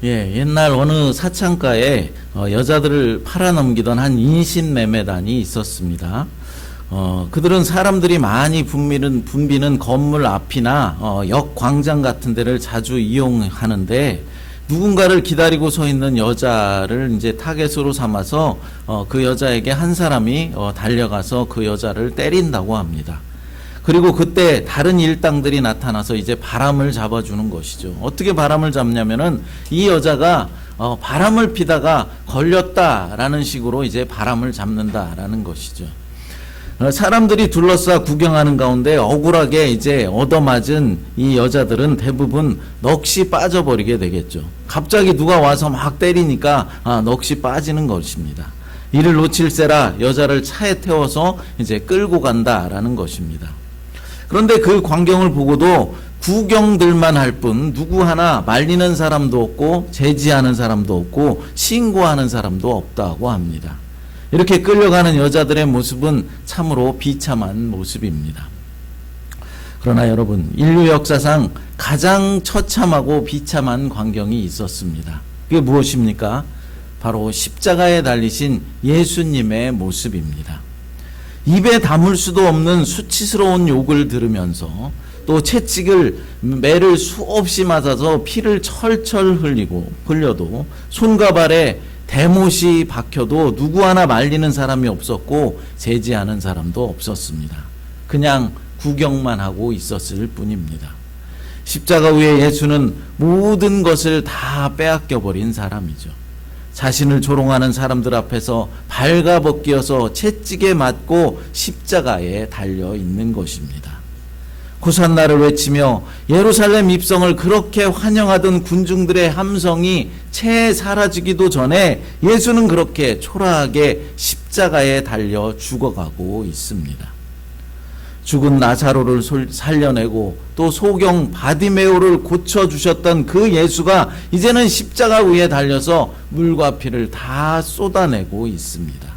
예, 옛날 어느 사창가에 여자들을 팔아넘기던 한 인신매매단이 있었습니다. 그들은 사람들이 많이 붐비는 건물 앞이나 역 광장 같은 데를 자주 이용하는데, 누군가를 기다리고 서 있는 여자를 이제 타겟으로 삼아서 그 여자에게 한 사람이 달려가서 그 여자를 때린다고 합니다. 그리고 그때 다른 일당들이 나타나서 이제 바람을 잡아주는 것이죠. 어떻게 바람을 잡냐면은 이 여자가 바람을 피다가 걸렸다라는 식으로 이제 바람을 잡는다라는 것이죠. 사람들이 둘러싸 구경하는 가운데 억울하게 이제 얻어맞은 이 여자들은 대부분 넋이 빠져버리게 되겠죠. 갑자기 누가 와서 막 때리니까 넋이 빠지는 것입니다. 이를 놓칠세라 여자를 차에 태워서 이제 끌고 간다라는 것입니다. 그런데 그 광경을 보고도 구경들만 할 뿐 누구 하나 말리는 사람도 없고 제지하는 사람도 없고 신고하는 사람도 없다고 합니다. 이렇게 끌려가는 여자들의 모습은 참으로 비참한 모습입니다. 그러나 여러분, 인류 역사상 가장 처참하고 비참한 광경이 있었습니다. 그게 무엇입니까? 바로 십자가에 달리신 예수님의 모습입니다. 입에 담을 수도 없는 수치스러운 욕을 들으면서 또 채찍을 매를 수없이 맞아서 피를 철철 흘려도 손과 발에 대못이 박혀도 누구 하나 말리는 사람이 없었고 제지하는 사람도 없었습니다. 그냥 구경만 하고 있었을 뿐입니다. 십자가 위에 예수는 모든 것을 다 빼앗겨 버린 사람이죠. 자신을 조롱하는 사람들 앞에서 발가벗기어서 채찍에 맞고 십자가에 달려 있는 것입니다. 호산나를 외치며 예루살렘 입성을 그렇게 환영하던 군중들의 함성이 채 사라지기도 전에 예수는 그렇게 초라하게 십자가에 달려 죽어가고 있습니다. 죽은 나사로를 살려내고 또 소경 바디메오를 고쳐주셨던 그 예수가 이제는 십자가 위에 달려서 물과 피를 다 쏟아내고 있습니다.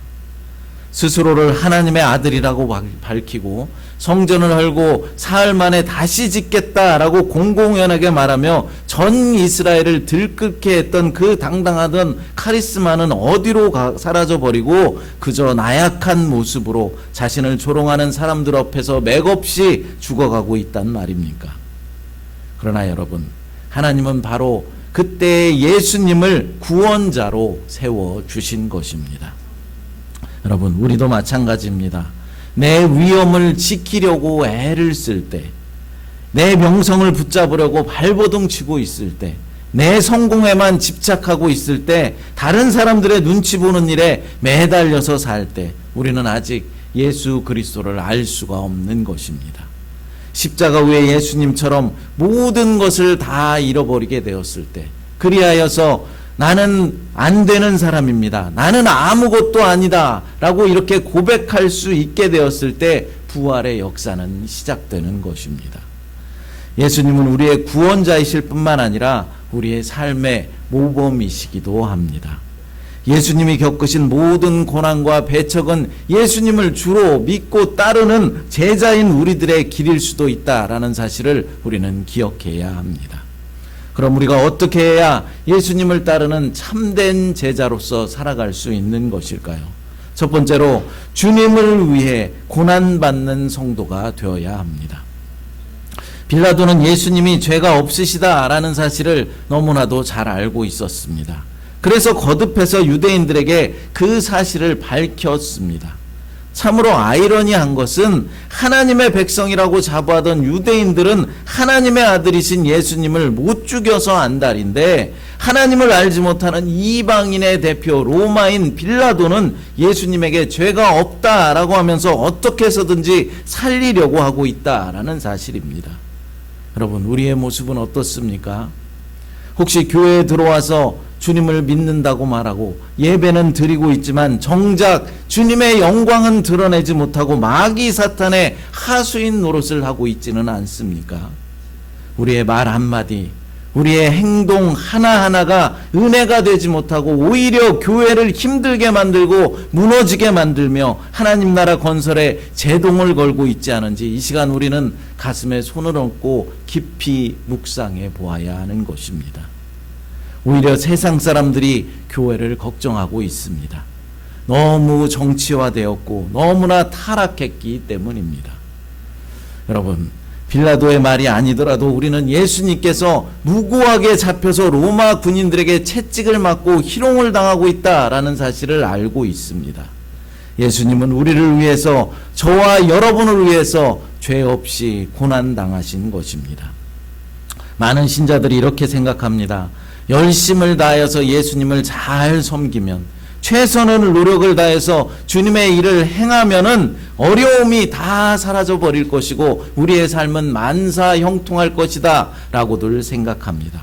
스스로를 하나님의 아들이라고 밝히고 성전을 헐고 사흘 만에 다시 짓겠다라고 공공연하게 말하며 전 이스라엘을 들끓게 했던 그 당당하던 카리스마는 어디로 사라져버리고 그저 나약한 모습으로 자신을 조롱하는 사람들 앞에서 맥없이 죽어가고 있단 말입니까? 그러나 여러분, 하나님은 바로 그때 예수님을 구원자로 세워주신 것입니다. 여러분, 우리도 마찬가지입니다. 내 위엄을 지키려고 애를 쓸 때, 내 명성을 붙잡으려고 발버둥 치고 있을 때, 내 성공에만 집착하고 있을 때, 다른 사람들의 눈치 보는 일에 매달려서 살 때 우리는 아직 예수 그리스도를 알 수가 없는 것입니다. 십자가 위에 예수님처럼 모든 것을 다 잃어버리게 되었을 때, 그리하여서 나는 안 되는 사람입니다, 나는 아무것도 아니다 라고 이렇게 고백할 수 있게 되었을 때 부활의 역사는 시작되는 것입니다. 예수님은 우리의 구원자이실 뿐만 아니라 우리의 삶의 모범이시기도 합니다. 예수님이 겪으신 모든 고난과 배척은 예수님을 주로 믿고 따르는 제자인 우리들의 길일 수도 있다라는 사실을 우리는 기억해야 합니다. 그럼 우리가 어떻게 해야 예수님을 따르는 참된 제자로서 살아갈 수 있는 것일까요? 첫 번째로 주님을 위해 고난받는 성도가 되어야 합니다. 빌라도는 예수님이 죄가 없으시다라는 사실을 너무나도 잘 알고 있었습니다. 그래서 거듭해서 유대인들에게 그 사실을 밝혔습니다. 참으로 아이러니한 것은 하나님의 백성이라고 자부하던 유대인들은 하나님의 아들이신 예수님을 못 죽여서 안달인데, 하나님을 알지 못하는 이방인의 대표 로마인 빌라도는 예수님에게 죄가 없다라고 하면서 어떻게 해서든지 살리려고 하고 있다라는 사실입니다. 여러분, 우리의 모습은 어떻습니까? 혹시 교회에 들어와서 주님을 믿는다고 말하고 예배는 드리고 있지만 정작 주님의 영광은 드러내지 못하고 마귀 사탄의 하수인 노릇을 하고 있지는 않습니까? 우리의 말 한마디, 우리의 행동 하나하나가 은혜가 되지 못하고 오히려 교회를 힘들게 만들고 무너지게 만들며 하나님 나라 건설에 제동을 걸고 있지 않은지 이 시간 우리는 가슴에 손을 얹고 깊이 묵상해 보아야 하는 것입니다. 오히려 세상 사람들이 교회를 걱정하고 있습니다. 너무 정치화되었고 너무나 타락했기 때문입니다. 여러분, 빌라도의 말이 아니더라도 우리는 예수님께서 무고하게 잡혀서 로마 군인들에게 채찍을 맞고 희롱을 당하고 있다라는 사실을 알고 있습니다. 예수님은 우리를 위해서, 저와 여러분을 위해서 죄 없이 고난당하신 것입니다. 많은 신자들이 이렇게 생각합니다. 열심을 다해서 예수님을 잘 섬기면, 최선의 노력을 다해서 주님의 일을 행하면은 어려움이 다 사라져 버릴 것이고 우리의 삶은 만사 형통할 것이다 라고들 생각합니다.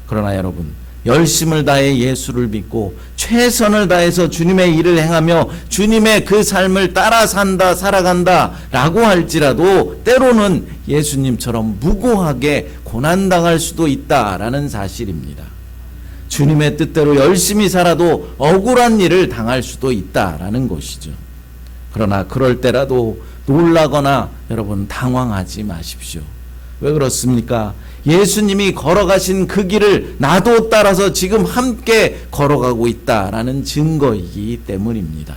그러나 여러분, 열심을 다해 예수를 믿고 최선을 다해서 주님의 일을 행하며 주님의 그 삶을 따라 산다, 살아간다 라고 할지라도 때로는 예수님처럼 무고하게 고난당할 수도 있다라는 사실입니다. 주님의 뜻대로 열심히 살아도 억울한 일을 당할 수도 있다라는 것이죠. 그러나 그럴 때라도 놀라거나 여러분 당황하지 마십시오. 왜 그렇습니까? 예수님이 걸어가신 그 길을 나도 따라서 지금 함께 걸어가고 있다라는 증거이기 때문입니다.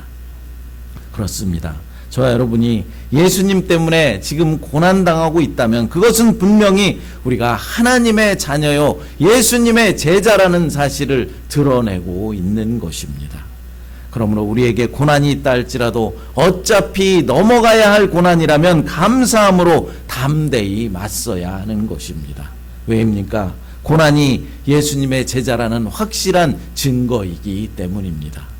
그렇습니다. 저와 여러분이 예수님 때문에 지금 고난당하고 있다면 그것은 분명히 우리가 하나님의 자녀요 예수님의 제자라는 사실을 드러내고 있는 것입니다. 그러므로 우리에게 고난이 있다 할지라도 어차피 넘어가야 할 고난이라면 감사함으로 담대히 맞서야 하는 것입니다. 왜입니까? 고난이 예수님의 제자라는 확실한 증거이기 때문입니다.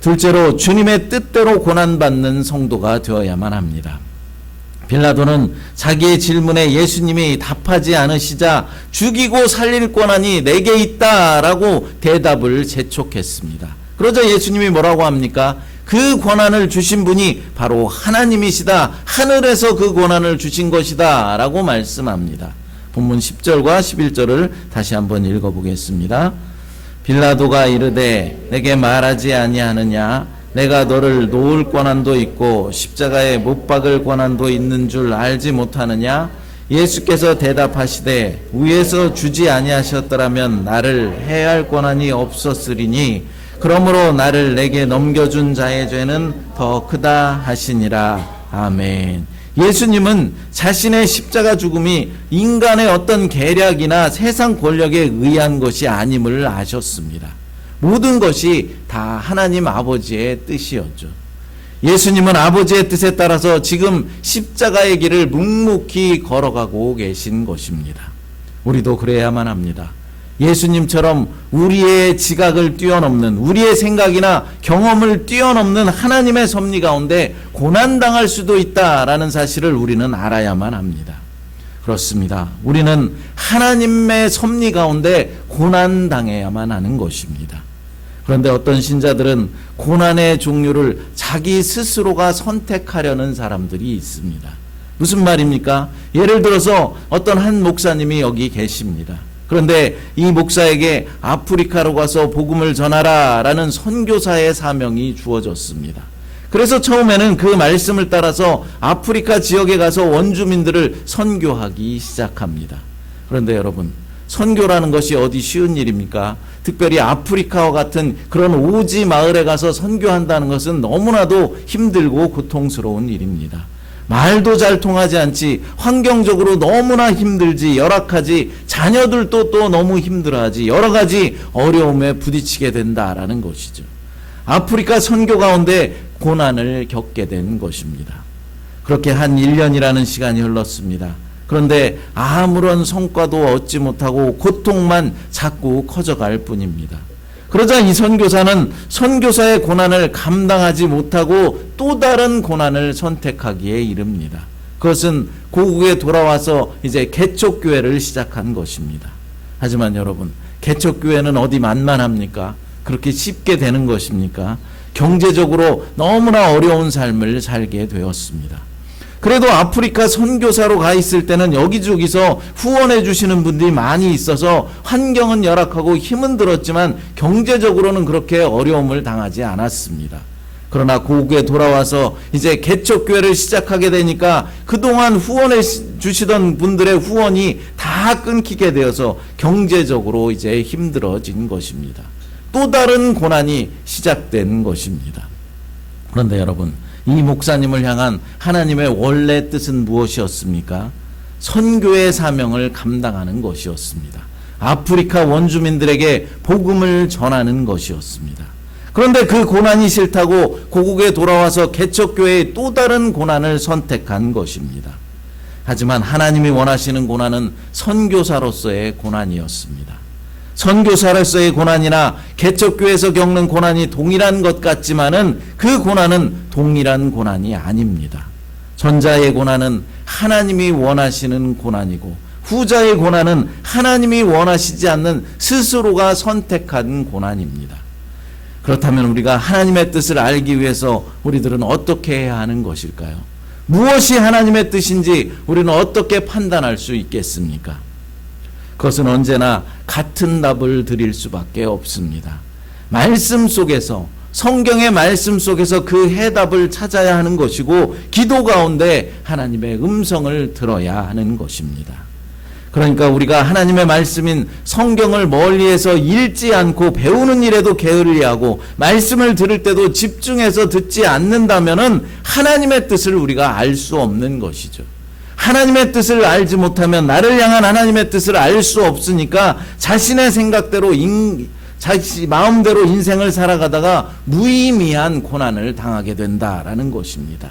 둘째로 주님의 뜻대로 고난받는 성도가 되어야만 합니다. 빌라도는 자기의 질문에 예수님이 답하지 않으시자 죽이고 살릴 권한이 내게 있다라고 대답을 재촉했습니다. 그러자 예수님이 뭐라고 합니까? 그 권한을 주신 분이 바로 하나님이시다. 하늘에서 그 권한을 주신 것이다 라고 말씀합니다. 본문 10절과 11절을 다시 한번 읽어보겠습니다. 빌라도가 이르되 내게 말하지 아니하느냐? 내가 너를 놓을 권한도 있고 십자가에 못 박을 권한도 있는 줄 알지 못하느냐? 예수께서 대답하시되 위에서 주지 아니하셨더라면 나를 해할 권한이 없었으리니 그러므로 나를 내게 넘겨준 자의 죄는 더 크다 하시니라. 아멘. 예수님은 자신의 십자가 죽음이 인간의 어떤 계략이나 세상 권력에 의한 것이 아님을 아셨습니다. 모든 것이 다 하나님 아버지의 뜻이었죠. 예수님은 아버지의 뜻에 따라서 지금 십자가의 길을 묵묵히 걸어가고 계신 것입니다. 우리도 그래야만 합니다. 예수님처럼 우리의 지각을 뛰어넘는, 우리의 생각이나 경험을 뛰어넘는 하나님의 섭리 가운데 고난당할 수도 있다라는 사실을 우리는 알아야만 합니다. 그렇습니다. 우리는 하나님의 섭리 가운데 고난당해야만 하는 것입니다. 그런데 어떤 신자들은 고난의 종류를 자기 스스로가 선택하려는 사람들이 있습니다. 무슨 말입니까? 예를 들어서 어떤 한 목사님이 여기 계십니다. 그런데 이 목사에게 아프리카로 가서 복음을 전하라 라는 선교사의 사명이 주어졌습니다. 그래서 처음에는 그 말씀을 따라서 아프리카 지역에 가서 원주민들을 선교하기 시작합니다. 그런데 여러분, 선교라는 것이 어디 쉬운 일입니까? 특별히 아프리카와 같은 그런 오지 마을에 가서 선교한다는 것은 너무나도 힘들고 고통스러운 일입니다. 말도 잘 통하지 않지, 환경적으로 너무나 힘들지, 열악하지, 자녀들도 또 너무 힘들어하지, 여러 가지 어려움에 부딪히게 된다라는 것이죠. 아프리카 선교 가운데 고난을 겪게 된 것입니다. 그렇게 한 1년이라는 시간이 흘렀습니다. 그런데 아무런 성과도 얻지 못하고 고통만 자꾸 커져갈 뿐입니다. 그러자 이 선교사는 선교사의 고난을 감당하지 못하고 또 다른 고난을 선택하기에 이릅니다. 그것은 고국에 돌아와서 이제 개척교회를 시작한 것입니다. 하지만 여러분, 개척교회는 어디 만만합니까? 그렇게 쉽게 되는 것입니까? 경제적으로 너무나 어려운 삶을 살게 되었습니다. 그래도 아프리카 선교사로 가 있을 때는 여기저기서 후원해 주시는 분들이 많이 있어서 환경은 열악하고 힘은 들었지만 경제적으로는 그렇게 어려움을 당하지 않았습니다. 그러나 고국에 돌아와서 이제 개척교회를 시작하게 되니까 그동안 후원해 주시던 분들의 후원이 다 끊기게 되어서 경제적으로 이제 힘들어진 것입니다. 또 다른 고난이 시작된 것입니다. 그런데 여러분, 이 목사님을 향한 하나님의 원래 뜻은 무엇이었습니까? 선교의 사명을 감당하는 것이었습니다. 아프리카 원주민들에게 복음을 전하는 것이었습니다. 그런데 그 고난이 싫다고 고국에 돌아와서 개척교회의 또 다른 고난을 선택한 것입니다. 하지만 하나님이 원하시는 고난은 선교사로서의 고난이었습니다. 선교사로서의 고난이나 개척교회에서 겪는 고난이 동일한 것 같지만은 그 고난은 동일한 고난이 아닙니다. 전자의 고난은 하나님이 원하시는 고난이고 후자의 고난은 하나님이 원하시지 않는 스스로가 선택한 고난입니다. 그렇다면 우리가 하나님의 뜻을 알기 위해서 우리들은 어떻게 해야 하는 것일까요? 무엇이 하나님의 뜻인지 우리는 어떻게 판단할 수 있겠습니까? 그것은 언제나 같은 답을 드릴 수밖에 없습니다. 말씀 속에서, 성경의 말씀 속에서 그 해답을 찾아야 하는 것이고 기도 가운데 하나님의 음성을 들어야 하는 것입니다. 그러니까 우리가 하나님의 말씀인 성경을 멀리에서 읽지 않고 배우는 일에도 게을리하고 말씀을 들을 때도 집중해서 듣지 않는다면은 하나님의 뜻을 우리가 알 수 없는 것이죠. 하나님의 뜻을 알지 못하면 나를 향한 하나님의 뜻을 알 수 없으니까 자신의 생각대로 자기 마음대로 인생을 살아가다가 무의미한 고난을 당하게 된다라는 것입니다.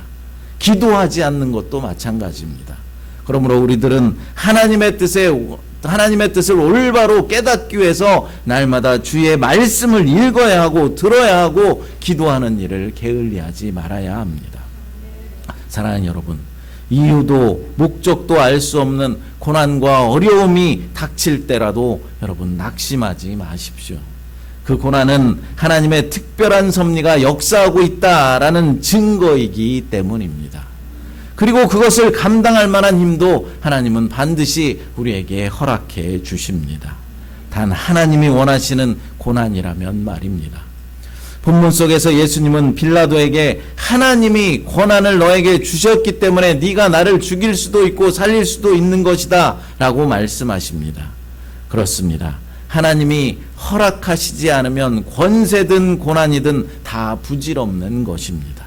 기도하지 않는 것도 마찬가지입니다. 그러므로 우리들은 하나님의 뜻을 올바로 깨닫기 위해서 날마다 주의 말씀을 읽어야 하고 들어야 하고 기도하는 일을 게을리하지 말아야 합니다. 사랑하는 여러분, 이유도 목적도 알 수 없는 고난과 어려움이 닥칠 때라도 여러분 낙심하지 마십시오. 그 고난은 하나님의 특별한 섭리가 역사하고 있다라는 증거이기 때문입니다. 그리고 그것을 감당할 만한 힘도 하나님은 반드시 우리에게 허락해 주십니다. 단 하나님이 원하시는 고난이라면 말입니다. 본문 속에서 예수님은 빌라도에게 하나님이 권한을 너에게 주셨기 때문에 네가 나를 죽일 수도 있고 살릴 수도 있는 것이다 라고 말씀하십니다. 그렇습니다. 하나님이 허락하시지 않으면 권세든 고난이든 다 부질없는 것입니다.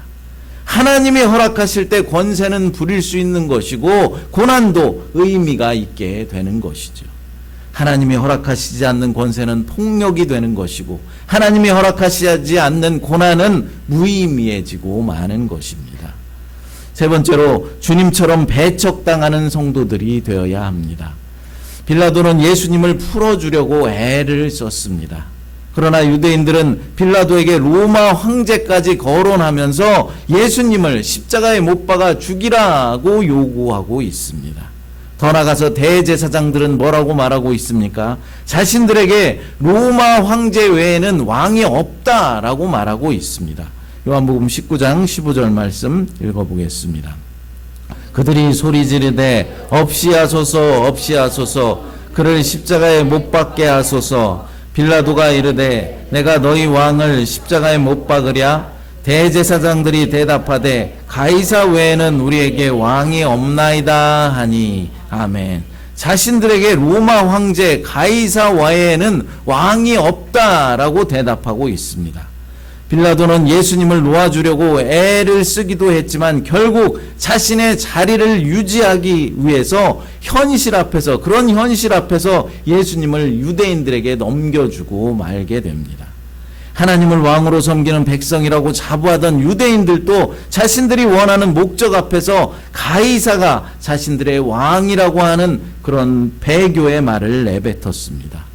하나님이 허락하실 때 권세는 부릴 수 있는 것이고 고난도 의미가 있게 되는 것이죠. 하나님이 허락하시지 않는 권세는 폭력이 되는 것이고 하나님이 허락하시지 않는 고난은 무의미해지고 마는 것입니다. 세 번째로 주님처럼 배척당하는 성도들이 되어야 합니다. 빌라도는 예수님을 풀어주려고 애를 썼습니다. 그러나 유대인들은 빌라도에게 로마 황제까지 거론하면서 예수님을 십자가에 못 박아 죽이라고 요구하고 있습니다. 더 나아가서 대제사장들은 뭐라고 말하고 있습니까? 자신들에게 로마 황제 외에는 왕이 없다라고 말하고 있습니다. 요한복음 19장 15절 말씀 읽어보겠습니다. 그들이 소리 지르되 없이 하소서 없이 하소서 그를 십자가에 못 박게 하소서. 빌라도가 이르되 내가 너희 왕을 십자가에 못 박으랴? 대제사장들이 대답하되 가이사 외에는 우리에게 왕이 없나이다 하니. 아멘. 자신들에게 로마 황제 가이사 외에는 왕이 없다라고 대답하고 있습니다. 빌라도는 예수님을 놓아주려고 애를 쓰기도 했지만 결국 자신의 자리를 유지하기 위해서 그런 현실 앞에서 예수님을 유대인들에게 넘겨주고 말게 됩니다. 하나님을 왕으로 섬기는 백성이라고 자부하던 유대인들도 자신들이 원하는 목적 앞에서 가이사가 자신들의 왕이라고 하는 그런 배교의 말을 내뱉었습니다.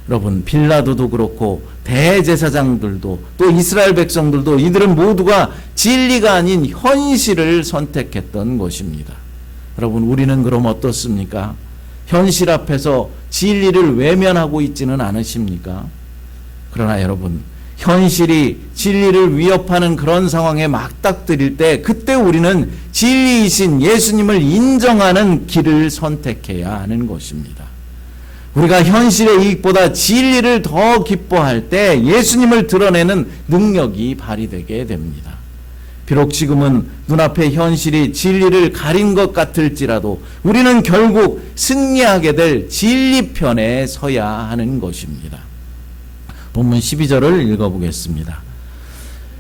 여러분, 빌라도도 그렇고 대제사장들도 또 이스라엘 백성들도 이들은 모두가 진리가 아닌 현실을 선택했던 것입니다. 여러분, 우리는 그럼 어떻습니까? 현실 앞에서 진리를 외면하고 있지는 않으십니까? 그러나 여러분, 현실이 진리를 위협하는 그런 상황에 맞닥뜨릴 때 그때 우리는 진리이신 예수님을 인정하는 길을 선택해야 하는 것입니다. 우리가 현실의 이익보다 진리를 더 기뻐할 때 예수님을 드러내는 능력이 발휘되게 됩니다. 비록 지금은 눈앞의 현실이 진리를 가린 것 같을지라도 우리는 결국 승리하게 될 진리편에 서야 하는 것입니다. 본문 12절을 읽어보겠습니다.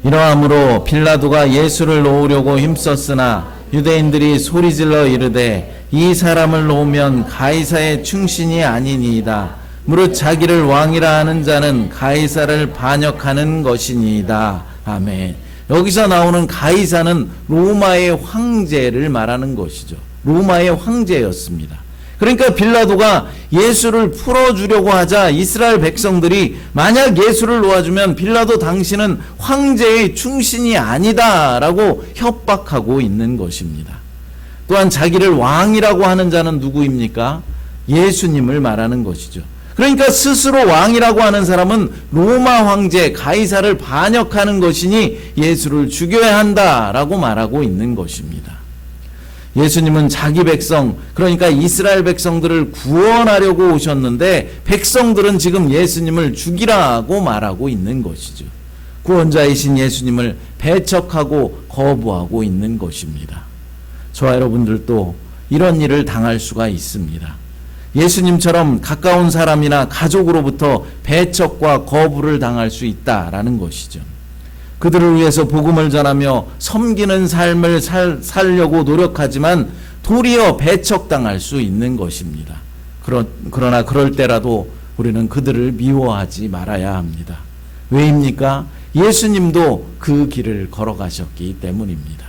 이러함으로 빌라도가 예수를 놓으려고 힘썼으나 유대인들이 소리질러 이르되 이 사람을 놓으면 가이사의 충신이 아니니이다. 무릇 자기를 왕이라 하는 자는 가이사를 반역하는 것이니이다. 아멘. 여기서 나오는 가이사는 로마의 황제를 말하는 것이죠. 로마의 황제였습니다. 그러니까 빌라도가 예수를 풀어주려고 하자 이스라엘 백성들이 만약 예수를 놓아주면 빌라도 당신은 황제의 충신이 아니다라고 협박하고 있는 것입니다. 또한 자기를 왕이라고 하는 자는 누구입니까? 예수님을 말하는 것이죠. 그러니까 스스로 왕이라고 하는 사람은 로마 황제 가이사를 반역하는 것이니 예수를 죽여야 한다라고 말하고 있는 것입니다. 예수님은 자기 백성, 그러니까 이스라엘 백성들을 구원하려고 오셨는데 백성들은 지금 예수님을 죽이라고 말하고 있는 것이죠. 구원자이신 예수님을 배척하고 거부하고 있는 것입니다. 저와 여러분들도 이런 일을 당할 수가 있습니다. 예수님처럼 가까운 사람이나 가족으로부터 배척과 거부를 당할 수 있다라는 것이죠. 그들을 위해서 복음을 전하며 섬기는 삶을 살려고 노력하지만 도리어 배척당할 수 있는 것입니다. 그러나 그럴 때라도 우리는 그들을 미워하지 말아야 합니다. 왜입니까? 예수님도 그 길을 걸어가셨기 때문입니다.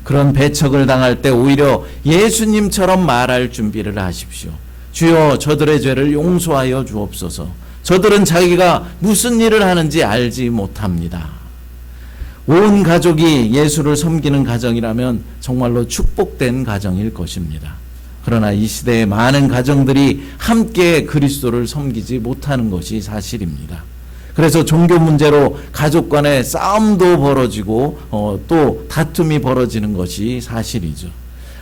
그런 배척을 당할 때 오히려 예수님처럼 말할 준비를 하십시오. 주여 저들의 죄를 용서하여 주옵소서. 저들은 자기가 무슨 일을 하는지 알지 못합니다. 온 가족이 예수를 섬기는 가정이라면 정말로 축복된 가정일 것입니다. 그러나 이 시대의 많은 가정들이 함께 그리스도를 섬기지 못하는 것이 사실입니다. 그래서 종교 문제로 가족 간에 싸움도 벌어지고 또 다툼이 벌어지는 것이 사실이죠.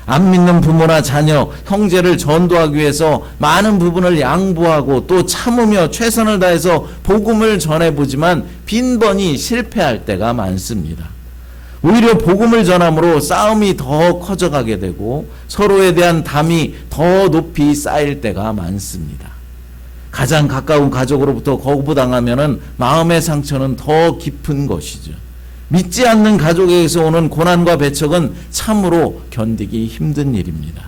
안 믿는 부모나 자녀, 형제를 전도하기 위해서 많은 부분을 양보하고 또 참으며 최선을 다해서 복음을 전해보지만 빈번히 실패할 때가 많습니다. 오히려 복음을 전함으로 싸움이 더 커져가게 되고 서로에 대한 담이 더 높이 쌓일 때가 많습니다. 가장 가까운 가족으로부터 거부당하면 마음의 상처는 더 깊은 것이죠. 믿지 않는 가족에게서 오는 고난과 배척은 참으로 견디기 힘든 일입니다.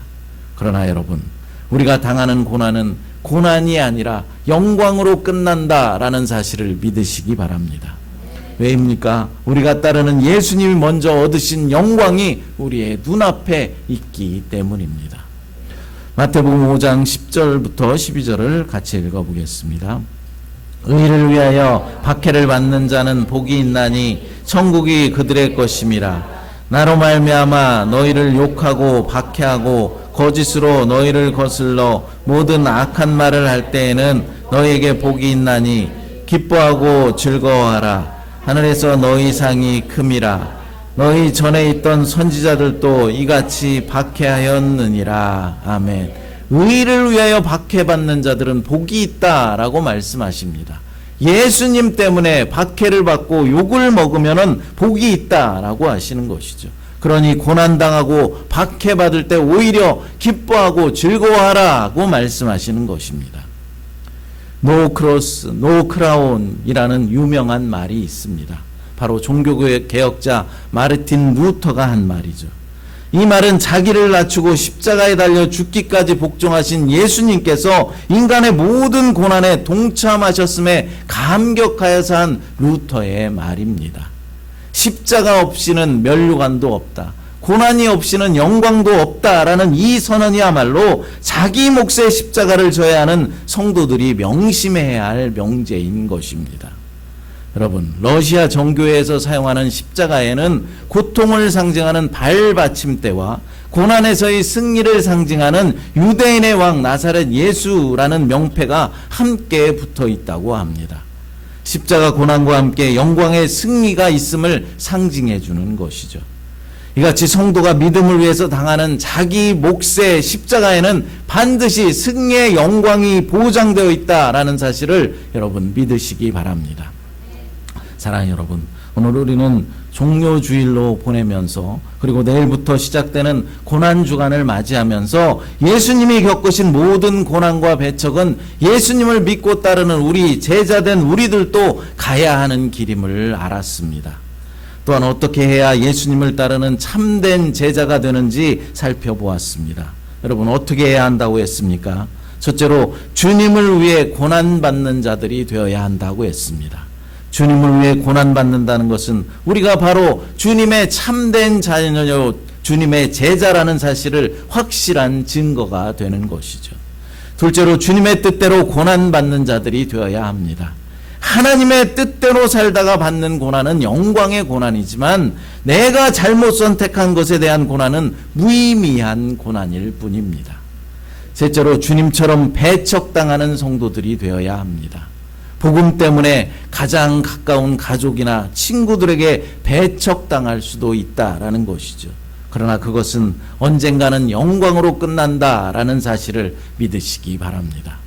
그러나 여러분, 우리가 당하는 고난은 고난이 아니라 영광으로 끝난다라는 사실을 믿으시기 바랍니다. 왜입니까? 우리가 따르는 예수님이 먼저 얻으신 영광이 우리의 눈앞에 있기 때문입니다. 마태복음 5장 10절부터 12절을 같이 읽어보겠습니다. 의를 위하여 박해를 받는 자는 복이 있나니 천국이 그들의 것임이라. 나로 말미암아 너희를 욕하고 박해하고 거짓으로 너희를 거슬러 모든 악한 말을 할 때에는 너희에게 복이 있나니 기뻐하고 즐거워하라. 하늘에서 너희 상이 큼이라. 너희 전에 있던 선지자들도 이같이 박해하였느니라. 아멘. 의를 위하여 박해받는 자들은 복이 있다라고 말씀하십니다. 예수님 때문에 박해를 받고 욕을 먹으면 복이 있다라고 하시는 것이죠. 그러니 고난당하고 박해받을 때 오히려 기뻐하고 즐거워하라고 말씀하시는 것입니다. No cross, no crown이라는 유명한 말이 있습니다. 바로 종교개혁자 마르틴 루터가 한 말이죠. 이 말은 자기를 낮추고 십자가에 달려 죽기까지 복종하신 예수님께서 인간의 모든 고난에 동참하셨음에 감격하여서 한 루터의 말입니다. 십자가 없이는 면류관도 없다. 고난이 없이는 영광도 없다라는 이 선언이야말로 자기 몫의 십자가를 져야 하는 성도들이 명심해야 할 명제인 것입니다. 여러분, 러시아 정교회에서 사용하는 십자가에는 고통을 상징하는 발받침대와 고난에서의 승리를 상징하는 유대인의 왕 나사렛 예수라는 명패가 함께 붙어 있다고 합니다. 십자가 고난과 함께 영광의 승리가 있음을 상징해 주는 것이죠. 이같이 성도가 믿음을 위해서 당하는 자기 몫의 십자가에는 반드시 승리의 영광이 보장되어 있다라는 사실을 여러분 믿으시기 바랍니다. 사랑하는 여러분, 오늘 우리는 종료주일로 보내면서 그리고 내일부터 시작되는 고난주간을 맞이하면서 예수님이 겪으신 모든 고난과 배척은 예수님을 믿고 따르는 우리 제자된 우리들도 가야 하는 길임을 알았습니다. 또한 어떻게 해야 예수님을 따르는 참된 제자가 되는지 살펴보았습니다. 여러분, 어떻게 해야 한다고 했습니까? 첫째로 주님을 위해 고난받는 자들이 되어야 한다고 했습니다. 주님을 위해 고난받는다는 것은 우리가 바로 주님의 참된 자녀요, 주님의 제자라는 사실을 확실한 증거가 되는 것이죠. 둘째로 주님의 뜻대로 고난받는 자들이 되어야 합니다. 하나님의 뜻대로 살다가 받는 고난은 영광의 고난이지만 내가 잘못 선택한 것에 대한 고난은 무의미한 고난일 뿐입니다. 셋째로 주님처럼 배척당하는 성도들이 되어야 합니다. 복음 때문에 가장 가까운 가족이나 친구들에게 배척당할 수도 있다라는 것이죠. 그러나 그것은 언젠가는 영광으로 끝난다라는 사실을 믿으시기 바랍니다.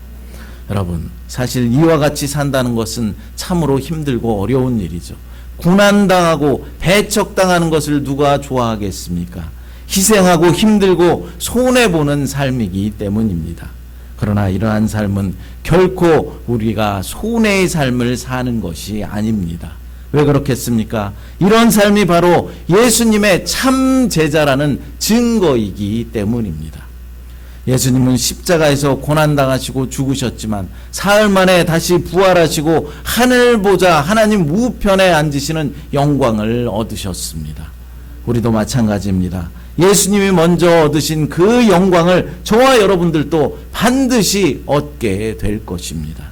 여러분, 사실 이와 같이 산다는 것은 참으로 힘들고 어려운 일이죠. 고난당하고 배척당하는 것을 누가 좋아하겠습니까? 희생하고 힘들고 손해보는 삶이기 때문입니다. 그러나 이러한 삶은 결코 우리가 손해의 삶을 사는 것이 아닙니다. 왜 그렇겠습니까? 이런 삶이 바로 예수님의 참 제자라는 증거이기 때문입니다. 예수님은 십자가에서 고난당하시고 죽으셨지만 사흘 만에 다시 부활하시고 하늘 보좌 하나님 우편에 앉으시는 영광을 얻으셨습니다. 우리도 마찬가지입니다. 예수님이 먼저 얻으신 그 영광을 저와 여러분들도 반드시 얻게 될 것입니다.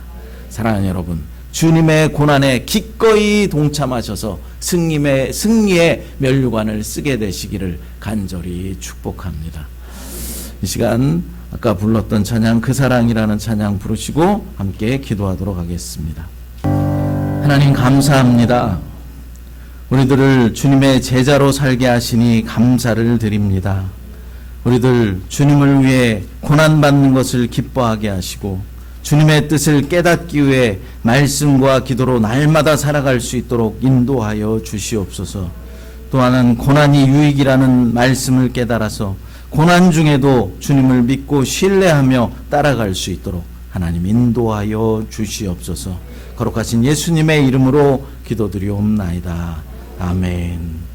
사랑하는 여러분, 주님의 고난에 기꺼이 동참하셔서 승리의 면류관을 쓰게 되시기를 간절히 축복합니다. 이 시간 아까 불렀던 찬양 그 사랑이라는 찬양 부르시고 함께 기도하도록 하겠습니다. 하나님 감사합니다. 우리들을 주님의 제자로 살게 하시니 감사를 드립니다. 우리들 주님을 위해 고난받는 것을 기뻐하게 하시고 주님의 뜻을 깨닫기 위해 말씀과 기도로 날마다 살아갈 수 있도록 인도하여 주시옵소서. 또한 고난이 유익이라는 말씀을 깨달아서 고난 중에도 주님을 믿고 신뢰하며 따라갈 수 있도록 하나님 인도하여 주시옵소서. 거룩하신 예수님의 이름으로 기도드리옵나이다. 아멘.